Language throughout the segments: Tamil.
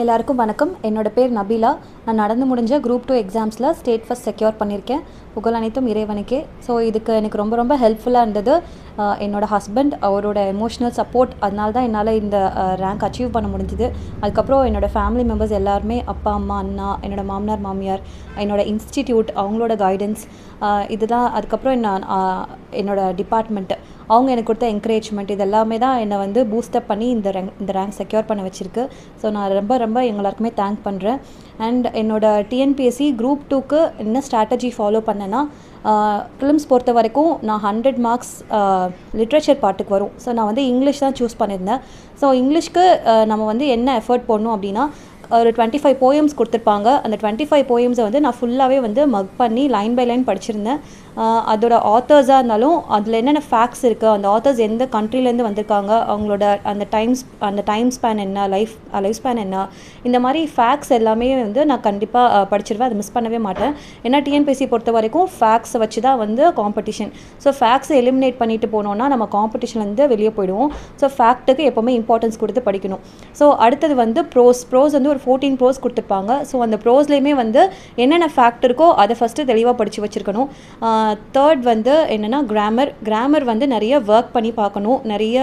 எல்லாருக்கும் வணக்கம். என்னோட பேர் நபீலா. நான் நடந்து முடிஞ்ச குரூப் 2 எக்ஸாம்ஸில் ஸ்டேட் ஃபர்ஸ்ட் செக்யூர் பண்ணியிருக்கேன். புகழ் அனைத்தும் இறைவனுக்கே. ஸோ இதுக்கு எனக்கு ரொம்ப ரொம்ப ஹெல்ப்ஃபுல்லாக இருந்தது என்னோடய ஹஸ்பண்ட், அவரோட எமோஷ்னல் சப்போர்ட். அதனால தான் என்னால் இந்த ரேங்க் அச்சீவ் பண்ண முடிஞ்சுது. அதுக்கப்புறம் என்னோடய ஃபேமிலி மெம்பர்ஸ் எல்லாருமே, அப்பா, அம்மா, அண்ணா, என்னோடய மாமனார், மாமியார், என்னோடய இன்ஸ்டிடியூட், அவங்களோட கைடன்ஸ், இதுதான். அதுக்கப்புறம் என்னோடய டிபார்ட்மெண்ட்டு, அவங்க எனக்கு கொடுத்த என்கரேஜ்மெண்ட், இது எல்லாமே தான் என்னை வந்து பூஸ்டப் பண்ணி இந்த ரேங்க் செக்யூர் பண்ண வச்சுருக்கு. ஸோ நான் ரொம்ப ரொம்ப எல்லாருக்குமே தேங்க் பண்ணுறேன். அண்ட் என்னோடய டிஎன்பிஎஸ்சி குரூப் 2க்கு என்ன ஸ்ட்ராட்டஜி ஃபாலோ பண்ணேன்னா, ப்ரிலிம்ஸ் பொறுத்த வரைக்கும் நான் 100 மார்க்ஸ் லிட்ரேச்சர் பார்ட்டுக்கு வரும். ஸோ நான் வந்து இங்கிலீஷ் தான் சூஸ் பண்ணியிருந்தேன். ஸோ இங்கிலீஷ்க்கு நம்ம வந்து என்ன எஃபர்ட் போடணும் அப்படின்னா, ஒரு 25 போயம்ஸ் கொடுத்துருப்பாங்க. அந்த 25 போயம்ஸை வந்து நான் ஃபுல்லாகவே வந்து மக் பண்ணி லைன் பை லைன் படிச்சிருந்தேன். அதோட ஆத்தர்ஸாக இருந்தாலும் அதில் என்னென்ன ஃபேக்ட்ஸ் இருக்குது, அந்த ஆத்தர்ஸ் எந்த கண்ட்ரிலேருந்து வந்திருக்காங்க, அவங்களோட அந்த டைம் ஸ்பேன் என்ன, லைஃப் ஸ்பேன் என்ன, இந்த மாதிரி ஃபேக்ட்ஸ் எல்லாமே வந்து நான் கண்டிப்பாக படிச்சிருவேன். அதை மிஸ் பண்ணவே மாட்டேன். ஏன்னா டிஎன்பிஎஸ்சி பொறுத்த வரைக்கும் ஃபேக்ட்ஸை வச்சு தான் வந்து காம்படிஷன். ஸோ ஃபேக்ட்ஸை எலிமினேட் பண்ணிட்டு போனோன்னா நம்ம காம்படிஷன்லேருந்து வெளியே போயிடுவோம். ஸோ ஃபேக்ட்டுக்கு எப்போவுமே இம்பார்ட்டன்ஸ் கொடுத்து படிக்கணும். ஸோ அடுத்தது வந்து ப்ரோஸ் வந்து ஒரு 14 ப்ரோஸ் கொடுத்துருப்பாங்க. ஸோ அந்த ப்ரோஸ்லேயுமே வந்து என்னென்ன ஃபேக்ட் இருக்கோ அதை ஃபஸ்ட்டு தெளிவாக படித்து வச்சுருக்கணும். தேர்ட் வந்து என்னென்னா கிராமர் வந்து நிறைய ஒர்க் பண்ணி பார்க்கணும். நிறைய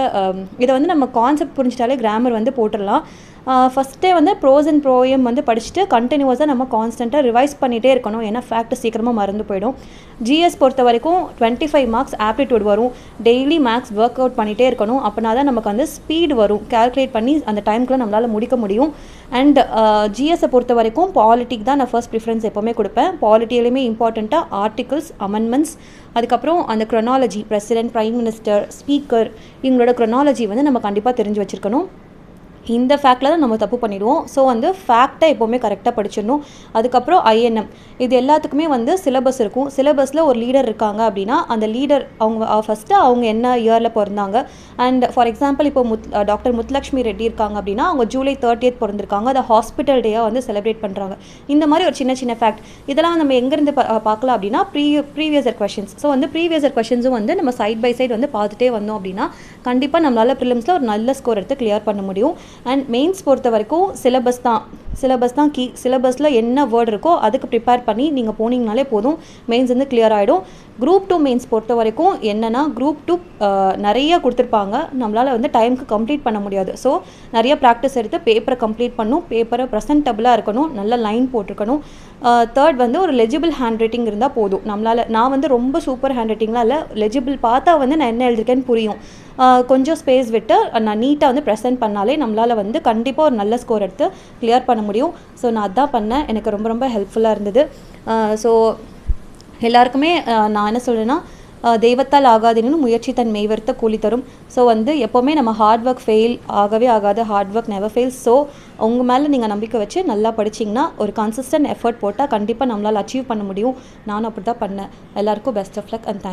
இதை வந்து நம்ம கான்செப்ட் புரிஞ்சிட்டாலே கிராமர் வந்து போட்டுடலாம். ஃபஸ்ட்டே வந்து ப்ரோஸ் அண்ட் ப்ரோயம் வந்து படிச்சுட்டு கண்டினியூஸாக நம்ம கான்ஸ்டண்ட்டாக ரிவைஸ் பண்ணிகிட்டே இருக்கணும். ஏன்னா ஃபேக்ட் சீக்கிரமாக மறந்து போயிடும். ஜிஎஸ் பொறுத்த வரைக்கும் 25 மார்க்ஸ் ஆப்டிடியூட் வரும். டெய்லி மேக்ஸ் ஒர்க் அவுட் பண்ணிகிட்டே இருக்கணும். அப்படின்னா தான் நமக்கு வந்து ஸ்பீடு வரும். கால்குலேட் பண்ணி அந்த டைமுக்குள்ளே நம்மளால் முடிக்க முடியும். அண்ட் ஜிஎஸை பொறுத்த வரைக்கும் பாலிட்டிக் தான் நான் ஃபர்ஸ்ட் ப்ரிஃபரன்ஸ் எப்போவுமே கொடுப்பேன். பாலிட்டியிலுமே இம்பார்ட்டண்ட்டாக ஆர்டிகல்ஸ், அமெண்ட்மெண்ட்ஸ், அதுக்கப்புறம் அந்த chronology, president, prime minister, speaker, இவங்களோட க்ரொனாலஜி வந்து நம்ம கண்டிப்பாக தெரிஞ்சு வச்சுருக்கணும். இந்த ஃபேக்டில் தான் நம்ம தப்பு பண்ணிவிடுவோம். ஸோ வந்து ஃபேக்டை எப்போவுமே கரெக்டாக படிச்சிடணும். அதுக்கப்புறம் ஐஎன்எம், இது எல்லாத்துக்குமே வந்து சிலபஸ் இருக்கும். சிலபஸில் ஒரு லீடர் இருக்காங்க அப்படின்னா அந்த லீடர் அவங்க என்ன இயரில் பிறந்தாங்க. அண்ட் ஃபார் எக்ஸாம்பிள் இப்போ டாக்டர் முத்துலக்ஷ்மி ரெட்டி இருக்காங்க அப்படின்னா அவங்க ஜூலை 30th பிறந்திருக்காங்க. அதை ஹாஸ்பிட்டல் டேயாக வந்து செலிப்ரேட் பண்ணுறாங்க. இந்த மாதிரி ஒரு சின்ன சின்ன ஃபேக்ட் இதெல்லாம் நம்ம எங்கேருந்து பார்க்கலாம் அப்படின்னா ப்ரீவியஸர் கொஷின்ஸ். ஸோ வந்து ப்ரீவியஸர் கொஷின்ஸும் வந்து நம்ம சைட் பை சைட் வந்து பார்த்துட்டே வந்தோம் அப்படின்னா கண்டிப்பாக நம்மளால் ப்ரிலிம்ஸில் ஒரு நல்ல ஸ்கோர் எடுத்து கிளியர் பண்ண முடியும். அண்ட் மெயின்ஸ் பொறுத்த வரைக்கும் சிலபஸ் தான் கீ. சிலபஸில் என்ன வேர்டு இருக்கோ அதுக்கு ப்ரிப்பேர் பண்ணி நீங்கள் போனீங்கனாலே போதும், மெயின்ஸ் வந்து கிளியர் ஆகிடும். குரூப் 2 மெயின்ஸ் பொறுத்த வரைக்கும் என்னென்னா, குரூப் 2 நிறைய கொடுத்துருப்பாங்க. நம்மளால் வந்து டைமுக்கு கம்ப்ளீட் பண்ண முடியாது. ஸோ நிறைய ப்ராக்டிஸ் எடுத்து பேப்பரை கம்ப்ளீட் பண்ணணும். பேப்பரை ப்ரெசன்டபுளாக இருக்கணும், நல்ல லைன் போட்டிருக்கணும். தேர்ட் வந்து ஒரு லெஜிபிள் ஹேண்ட் ரைட்டிங் இருந்தால் போதும். நான் வந்து ரொம்ப சூப்பர் ஹேண்ட் ரைட்டிங்லாம் இல்லை, லெஜிபிள் பார்த்தா வந்து நான் என்ன எழுதிருக்கேன்னு புரியும். கொஞ்சம் ஸ்பேஸ் விட்டு நான் நீட்டாக வந்து ப்ரெசென்ட் பண்ணாலே நம்மளால் வந்து கண்டிப்பாக ஒரு நல்ல ஸ்கோர் எடுத்து கிளியர் பண்ண முடியும். ஸோ நான் அதான் பண்ணேன். எனக்கு ரொம்ப ரொம்ப ஹெல்ப்ஃபுல்லாக இருந்தது. ஸோ எல்லாருக்குமே நான் என்ன சொல்கிறேன்னா, தெய்வத்தால் ஆகாதுன்னு முயற்சி தன் மெய்வர்த்த கூலி தரும். ஸோ வந்து எப்போவுமே நம்ம ஹார்ட் ஒர்க் ஃபெயில் ஆகவே ஆகாது. Hard work never fail. So உங்கள் மேலே நீங்கள் நம்பிக்கை வச்சு நல்லா படிச்சிங்கன்னா ஒரு கன்சிஸ்டன்ட் எஃபர்ட் போட்டால் கண்டிப்பாக நம்மளால் அச்சீவ் பண்ண முடியும். நானும் அப்படி தான் பண்ணேன். எல்லாருக்கும் best of luck and thanks.